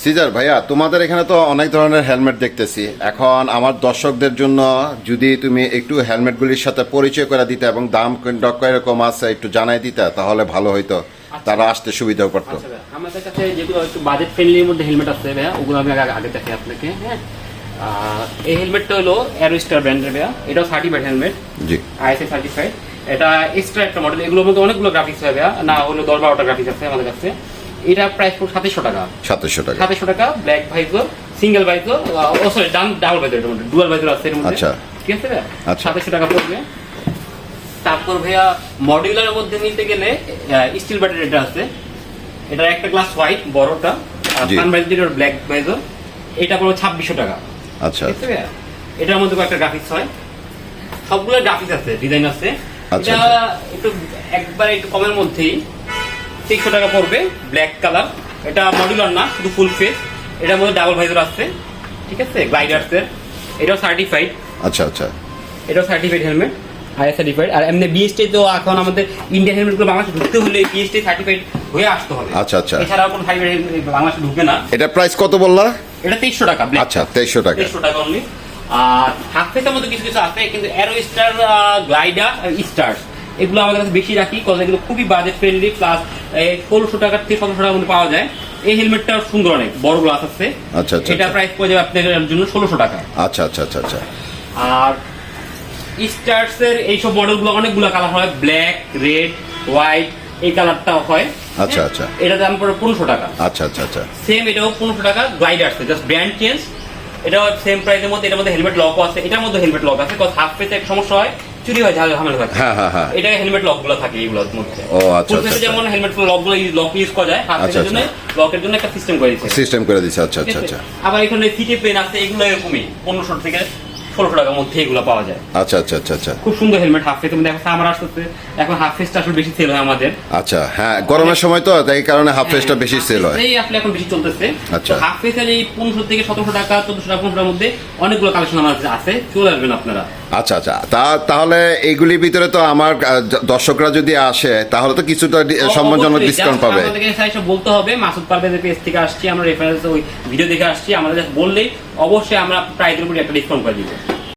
Caesar ভাইয়া, তোমাদের এখানে তো অনেক ধরনের হেলমেট দেখতেছি। এখন আমার দর্শকদের জন্য যদি তুমি একটু হেলমেটগুলির সাথে পরিচয় করে দিতে এবং দাম কিরকম আছে একটু জানাই দিতে তাহলে ভালো হইতো, তারা আসতে সুবিধাও করতো। আচ্ছা ভাইয়া, আমাদের কাছে যেগুলো একটু বাজেট ফ্রেন্ডলির মধ্যে হেলমেট আছে ভাইয়া, ওগুলো আমি আগে দেখাই আপনাকে। হ্যাঁ, এই হেলমেটটা হলো অ্যারোস্টার ব্র্যান্ডের ভাইয়া, এটাও সার্টিফাইড হেলমেট, জি আইএসআই সার্টিফাইড। এটা এক্সট্রা একটা মডেল, এগুলোর মধ্যে অনেকগুলো গ্রাফিক্স হয় ভাইয়া, না হলো 10-12টা গ্রাফিক্স আছে আমাদের কাছে। এটা প্রাইস পড়ে 2700 টাকা। 2700 টাকা ব্ল্যাক ভাইজর, সিঙ্গেল ভাইজর, ও সরি ডাবল ভাইজর, এর মধ্যে ডুয়াল ভাইজর আছে এর মধ্যে। আচ্ছা, ঠিক আছে ভাইয়া, আচ্ছা। 2700 টাকা পড়বে। তারপর ভাইয়া মডিউলারের মধ্যে নিতে গেলে স্টিল ব্যাটারি এটা আছে, এটার একটা গ্লাস হোয়াইট বড়টা, আর জি। সানভাইজার ব্ল্যাক ভাইজর, এটা পড়বে 2600 টাকা। আচ্ছা ঠিক আছে ভাইয়া, এটার মধ্যে কয়েকটা গ্রাফিক্স হয়, সবগুলো গ্রাফিক্স আছে, ডিজাইন আছে। আচ্ছা, এটা একটু একবারে একটু কমের মধ্যেই 600 টাকা পড়বে, ব্ল্যাক কালার। এটা মডিউলার না, শুধু ফুল ফেস। এটার মধ্যে ডাবল ভাইজার আছে, ঠিক আছে, গ্লাইডার্সের। এটাও সার্টিফাইড, আচ্ছা আচ্ছা এটাও সার্টিফাইড হেলমেট, আইএস সার্টিফাইড। আর এমনি বিএসটি তো এখন আমাদের ইন্ডিয়ান হেলমেটগুলো বাংলাদেশে ঢুকতে হলে বিএসটি সার্টিফাইড হয়ে আসতে হবে। আচ্ছা আচ্ছা। এছাড়া কোনো সার্টিফাইড বাংলাদেশে ঢুকে না। এটা প্রাইস কত বললা? এটা 2300 টাকা। আচ্ছা, 2300 টাকা। 2300 টাকা অনলি। আর হাফ ফেসের মধ্যে কিছু কিছু আছে, কিন্তু অ্যারো স্টার, গ্লাইডার, স্টার এগুলো আমাদের কাছে বেশি রাখি, কারণ এগুলো খুবই বাজেট ফ্রেন্ডলি, প্লাস 1600 টাকা থেকে 1700 টাকার মধ্যে পাওয়া যায়। এই হেলমেটটা সুন্দর, অনেক বড় গ্লাস আছে। আচ্ছা আচ্ছা। এটা প্রাইস পড়ে যাবে আপনাদের জন্য 1600 টাকা। আচ্ছা আচ্ছা আচ্ছা আচ্ছা। আর স্টার্স এর এইসব মডেলগুলো অনেকগুলো কালার হয়, ব্ল্যাক, রেড, হোয়াইট, এই কালারটাও হয়। আচ্ছা আচ্ছা। এটা দাম পড়ে 1500 টাকা। আচ্ছা আচ্ছা আচ্ছা। সেম এটাও 1500 টাকা। গ্লাইডার্স জাস্ট ব্র্যান্ড চেঞ্জ, এটাও সেম প্রাইসের মধ্যে। এটার মধ্যে হেলমেট লকও আছে, এটার মধ্যে হেলমেট লক আছে, কজ হাফ ফেসে একটা সমস্যা হয়, চুরি হয়, ঝামেলা থাকে। হ্যাঁ হ্যাঁ হ্যাঁ। এটা হেলমেট লকগুলো থাকে এইগুলোর মধ্যে। ও আচ্ছা ফুল আচ্ছা। ফেসে যেমন হেলমেট লকগুলো লক ইউজ করা যায়, হাফ আচ্ছা, ফেসের জন্য লকের জন্য একটা সিস্টেম করে দিয়েছে। সিস্টেম করে দিছে। আচ্ছা আচ্ছা আচ্ছা। আবার এখানে সিটি পেন আছে, এগুলো এরকমই 1500 থেকে 1600 টাকার মধ্যে এগুলো পাওয়া যায়। আচ্ছা আচ্ছা আচ্ছা আচ্ছা। খুব সুন্দর হেলমেট হাফ ফেসের মধ্যে। এখন সামার আসতেছে, এখন হাফ ফেসটা আসলে বেশি সেল হয় আমাদের। আচ্ছা, হ্যাঁ গরমের সময় তো তাই কারণে হাফ ফেসটা বেশি সেল হয়। এই আসলে এখন বেশি চলতেছে। আচ্ছা। হাফ ফেসের এই 1500 থেকে 1700 টাকা, 1400 টাকা, 1500 টাকার মধ্যে অনেকগুলো কালেকশন আমার কাছে আছে, চলে আসবেন আপনারা। আচ্ছা আচ্ছা। তাহলে এইগুলির ভিতরে তো আমার দর্শকরা যদি আসে তাহলে তো কিছুটা সম্মানজনক ডিসকাউন্ট পাবে। আমাদেরকে এসে বলতে হবে মাসুদ পারভেজের পেজ থেকে আসছি, আমরা রেফারেন্স ওই ভিডিও দেখে আসছি, আমাদের বললেই অবশ্যই আমরা প্রাইসের উপর একটা ডিসকাউন্ট করে দিব।